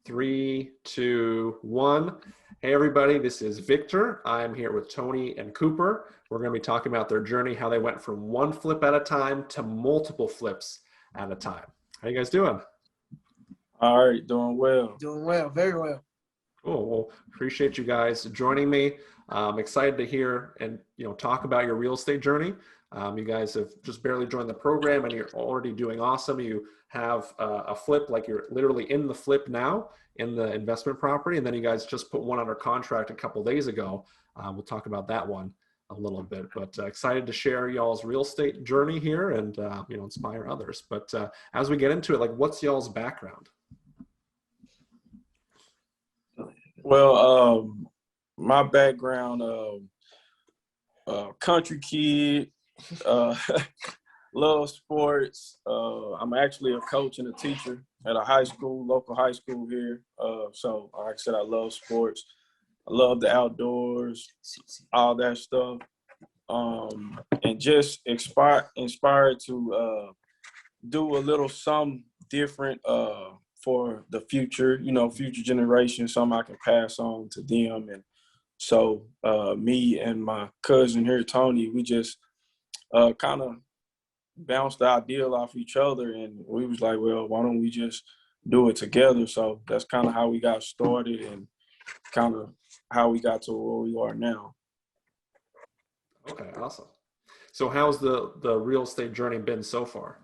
Three, two, one. Hey everybody, this is Victor. I'm here with Tony and Cooper. We're going to be talking about their journey, how they went from one flip at a time to multiple flips at a time. How you guys doing? All right, doing well. Doing well, very well. Cool. Well, appreciate you guys joining me. I'm excited to hear and talk about your real estate journey. You guys have just barely joined the program and you're already doing awesome. You have a flip, like you're literally in the flip now in the investment property, and then you guys just put one under contract a couple days ago. We'll talk about that one a little bit, but excited to share y'all's real estate journey here and inspire others. But as we get into it, like, what's y'all's background? Well, my background, country kid, love sports. I'm actually a coach and a teacher at a high school, local high school here. So like I said, I love sports. I love the outdoors, all that stuff. And just inspired to do a little something different for the future, future generations, something I can pass on to them. And so me and my cousin here, Tony, we just kind of bounced the ideal off each other, and we was like, well, why don't we just do it together? So that's kind of how we got started and kind of how we got to where we are now. Okay, awesome. So how's the real estate journey been so far?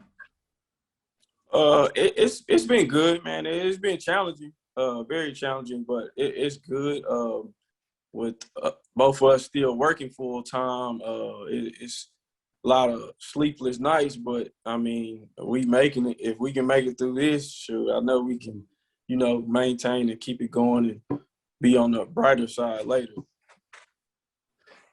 It's been good, man. It's been challenging, very challenging, but it's good. With both of us still working full time, it's a lot of sleepless nights, but I mean, we making it. If we can make it through this, sure, I know we can, maintain and keep it going and be on the brighter side later.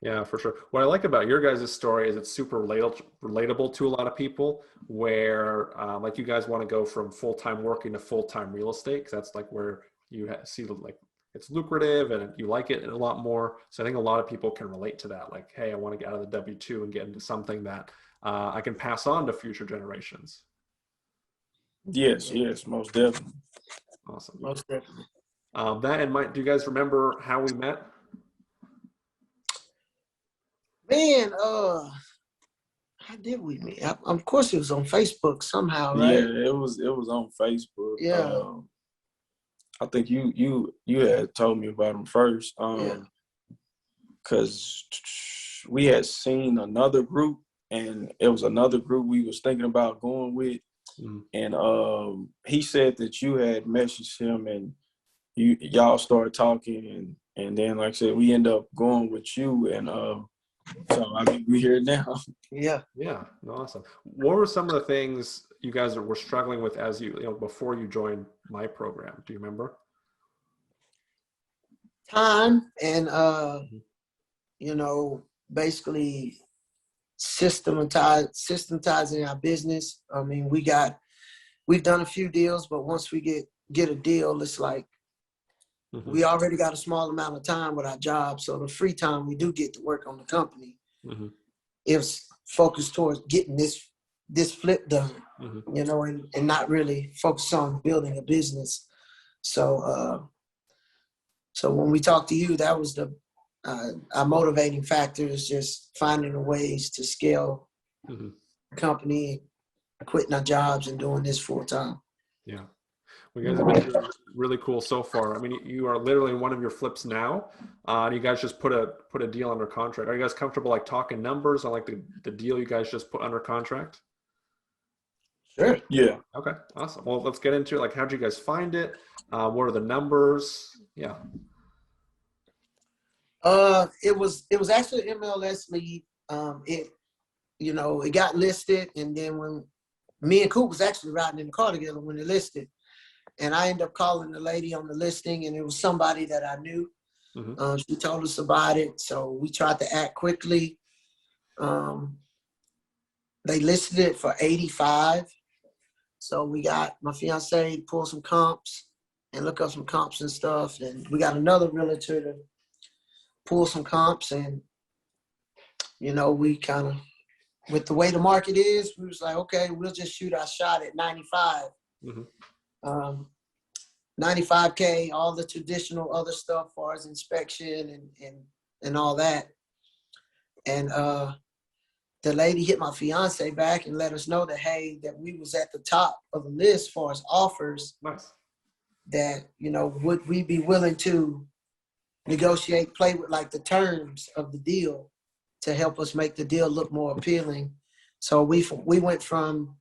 Yeah, for sure. What I like about your guys' story is it's super relatable to a lot of people where like you guys want to go from full-time working to full-time real estate, because that's like where you see like it's lucrative and you like it a lot more. So I think a lot of people can relate to that. Like, hey, I want to get out of the W-2 and get into something that I can pass on to future generations. Yes, most definitely. Awesome. Most definitely. That and do you guys remember how we met? Man, how did we meet? Of course, it was on Facebook somehow, right? Yeah, it was on Facebook. Yeah. I think you had told me about him first, because we had seen another group, and it was another group we was thinking about going with, and he said that you had messaged him, and y'all started talking, and then like I said, we end up going with you, and so I mean, we here now. Yeah. Yeah, awesome. What were some of the things you guys were struggling with as before you joined my program? Do you remember? Time and basically systematizing our business. I mean, we've done a few deals, but once we get a deal, it's like we already got a small amount of time with our job. So the free time we do get to work on the company, it's focused towards getting this flip done, and not really focus on building a business. So when we talked to you, that was our motivating factor, is just finding the ways to scale the company, quitting our jobs and doing this full time. Yeah. Well, you guys have been doing really cool so far. I mean, you are literally in one of your flips now, and you guys just put a deal under contract. Are you guys comfortable like talking numbers on like the deal you guys just put under contract? Sure. Yeah. Okay, awesome. Well, let's get into it. Like, how'd you guys find it? What are the numbers? Yeah. It was actually an MLS lead. It got listed, and then when me and Coop was actually riding in the car together when it listed. And I ended up calling the lady on the listing, and it was somebody that I knew. She told us about it, so we tried to act quickly. They listed it for 85. So we got my fiance to pull some comps and look up some comps and stuff. And we got another realtor to pull some comps. And, we kind of, with the way the market is, we was like, okay, we'll just shoot our shot at 95. $95K, all the traditional other stuff as far as inspection and all that. And the lady hit my fiance back and let us know that, hey, that we was at the top of the list as far as offers. Nice. That, you know, would we be willing to negotiate, play with like the terms of the deal to help us make the deal look more appealing. So we went from,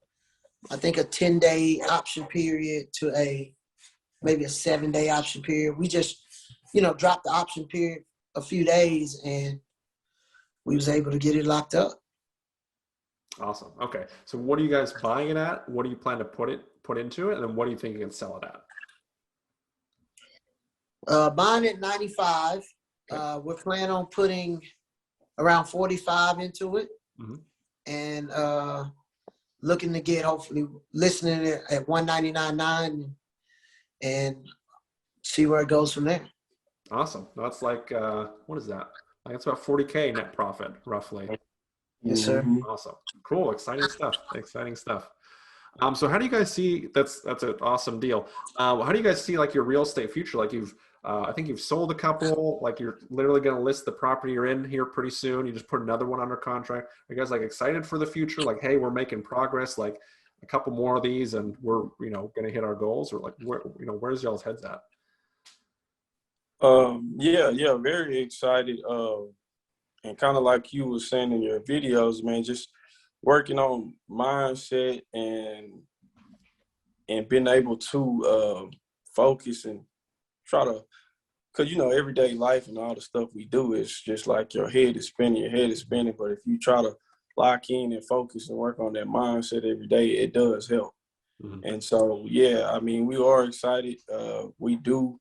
I think, a 10-day option period to maybe a 7-day option period. We just, you know, dropped the option period a few days and we was able to get it locked up. Awesome. Okay. So what are you guys buying it at? What do you plan to put into it? And then what do you think you can sell it at? Buying at 95. Okay. We're planning on putting around 45 into it. Mm-hmm. And looking to get, hopefully, listening at 199.9 and see where it goes from there. Awesome. That's like, what is that? Like it's about 40K net profit, roughly. Yes, sir. Awesome. Cool. Exciting stuff. Exciting stuff. So how do you guys see, that's an awesome deal. How do you guys see like your real estate future? Like I think you've sold a couple, like you're literally going to list the property you're in here pretty soon. You just put another one under contract. Are you guys like excited for the future? Like, hey, we're making progress, like a couple more of these and we're, you know, going to hit our goals, or like, where, you know, where's y'all's heads at? Yeah, very excited. And kind of like you were saying in your videos, man, just working on mindset and being able to focus and try to, because, you know, everyday life and all the stuff we do is just like your head is spinning. But if you try to lock in and focus and work on that mindset every day, it does help. Mm-hmm. And so, yeah, I mean, we are excited. We do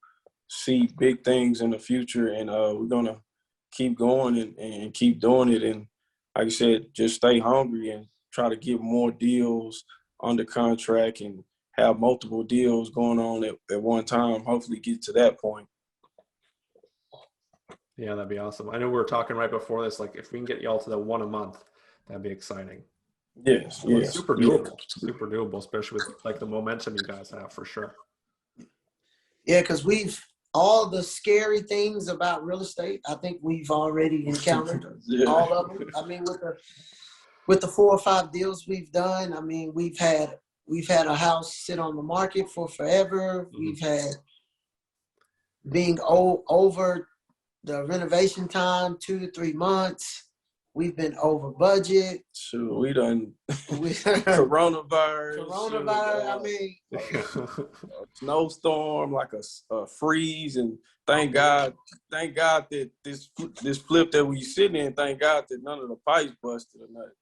see big things in the future, and we're going to keep going and keep doing it. And like I said, just stay hungry and try to get more deals under contract and have multiple deals going on at one time, hopefully get to that point. Yeah, that'd be awesome. I know we were talking right before this, like if we can get y'all to the one a month, that'd be exciting. Yes. Super doable, especially with like the momentum you guys have, for sure. Yeah, because all the scary things about real estate, I think we've already encountered all of them. I mean, with the 4 or 5 deals we've done, I mean, we've had a house sit on the market for forever. Mm-hmm. We've had being over the renovation time 2 to 3 months. We've been over budget. Sure, we done coronavirus. I mean, a snowstorm, like a freeze, and thank God that this flip that we sitting in, thank God that none of the pipes busted or nothing.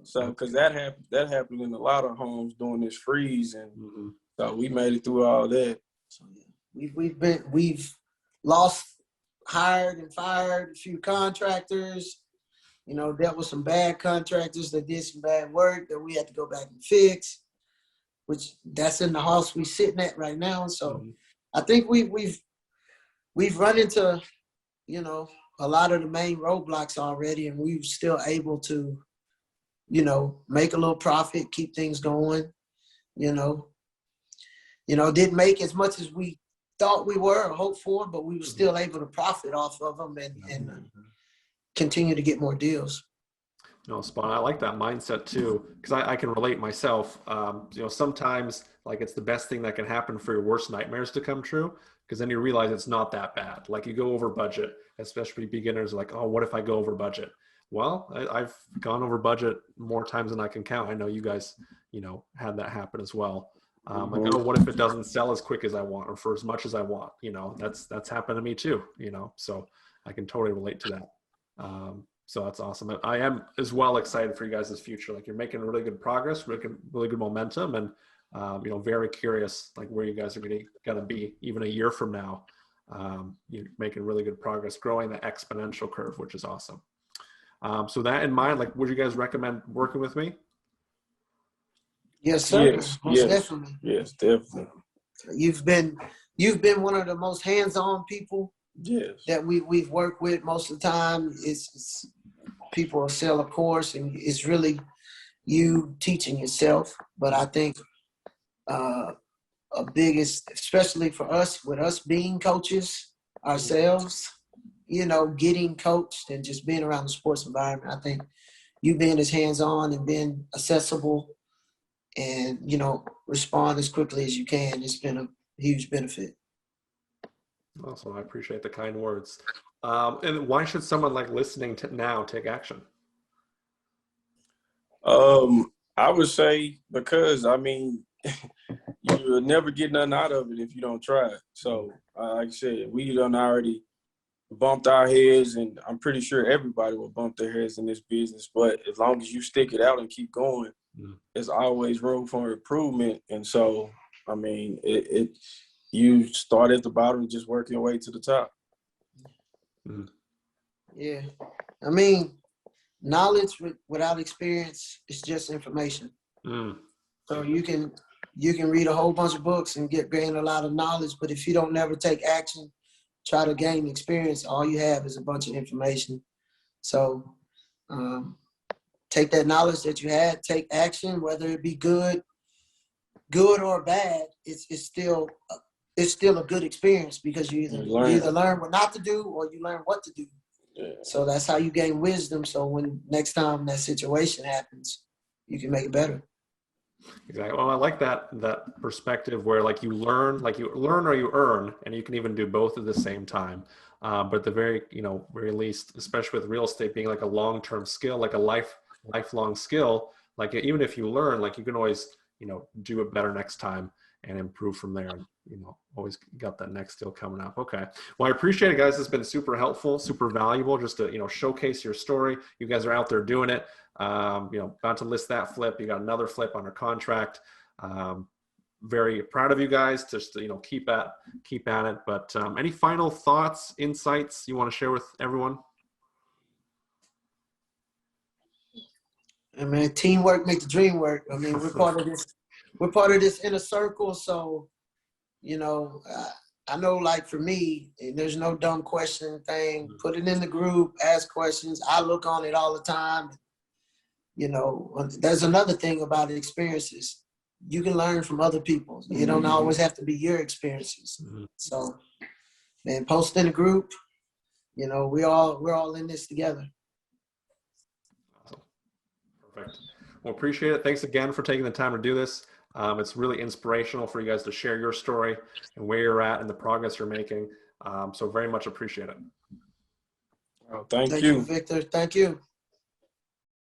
So because that happened in a lot of homes during this freeze, and so we made it through all that. So yeah, we've hired and fired a few contractors. You know, dealt with some bad contractors that did some bad work that we had to go back and fix, which that's in the house we sitting at right now. So I think we've run into, you know, a lot of the main roadblocks already, and we were still able to, you know, make a little profit, keep things going, you know, didn't make as much as we thought we were or hoped for, but we were still able to profit off of them and continue to get more deals. No, spot. I like that mindset too, because I can relate myself. You know, sometimes like it's the best thing that can happen for your worst nightmares to come true, because then you realize it's not that bad. Like you go over budget, especially beginners, like, oh, what if I go over budget? Well, I've gone over budget more times than I can count. I know you guys, you know, had that happen as well. Like, oh, what if it doesn't sell as quick as I want or for as much as I want? You know, that's happened to me too, you know, so I can totally relate to that. So that's awesome. I am as well excited for you guys' future. Like you're making really good progress, making really good momentum, and you know, very curious like where you guys are gonna be even a year from now. You're making really good progress, growing the exponential curve, which is awesome. So that in mind, like, would you guys recommend working with me? Yes, sir. Most definitely. Yes, definitely. You've been one of the most hands-on people that we've worked with. Most of the time it's people will sell a course and it's really you teaching yourself. But I think biggest, especially for us, with us being coaches ourselves, you know, getting coached and just being around the sports environment. I think you being as hands-on and being accessible and, you know, respond as quickly as you can, it's been a huge benefit. Awesome. I appreciate the kind words. And why should someone like listening to now take action? I would say because, I mean, you'll never get nothing out of it if you don't try it. So, like I said, we done already bumped our heads, and I'm pretty sure everybody will bump their heads in this business. But as long as you stick it out and keep going, there's always room for improvement. And so, I mean, you start at the bottom and just work your way to the top. Yeah. I mean, knowledge without experience is just information. So you can read a whole bunch of books and gain a lot of knowledge, but if you don't never take action, try to gain experience, all you have is a bunch of information. So take that knowledge that you had, take action, whether it be good or bad. It's still a good experience because you either learn what not to do or you learn what to do. Yeah. So that's how you gain wisdom. So when next time that situation happens, you can make it better. Exactly. Well, I like that perspective where like you learn or you earn, and you can even do both at the same time. But at the very least, especially with real estate being like a long-term skill, like a lifelong skill, like even if you learn, like you can always, do it better next time and improve from there. And, always got that next skill coming up. Okay. Well, I appreciate it, guys. It's been super helpful, super valuable just to, showcase your story. You guys are out there doing it. About to list that flip. You got another flip under contract. Very proud of you guys. Just to, keep at it. But any final thoughts, insights you want to share with everyone? I mean, teamwork makes the dream work. I mean, we're part of this. We're part of this inner circle. So, I know, like for me, there's no dumb question thing. Put it in the group. Ask questions. I look on it all the time. There's another thing about experiences. You can learn from other people. You don't always have to be your experiences. So, man, post in a group. We're all in this together. Awesome. Perfect. Well, appreciate it. Thanks again for taking the time to do this. It's really inspirational for you guys to share your story and where you're at and the progress you're making. So very much appreciate it. Oh, thank you, Victor. Thank you.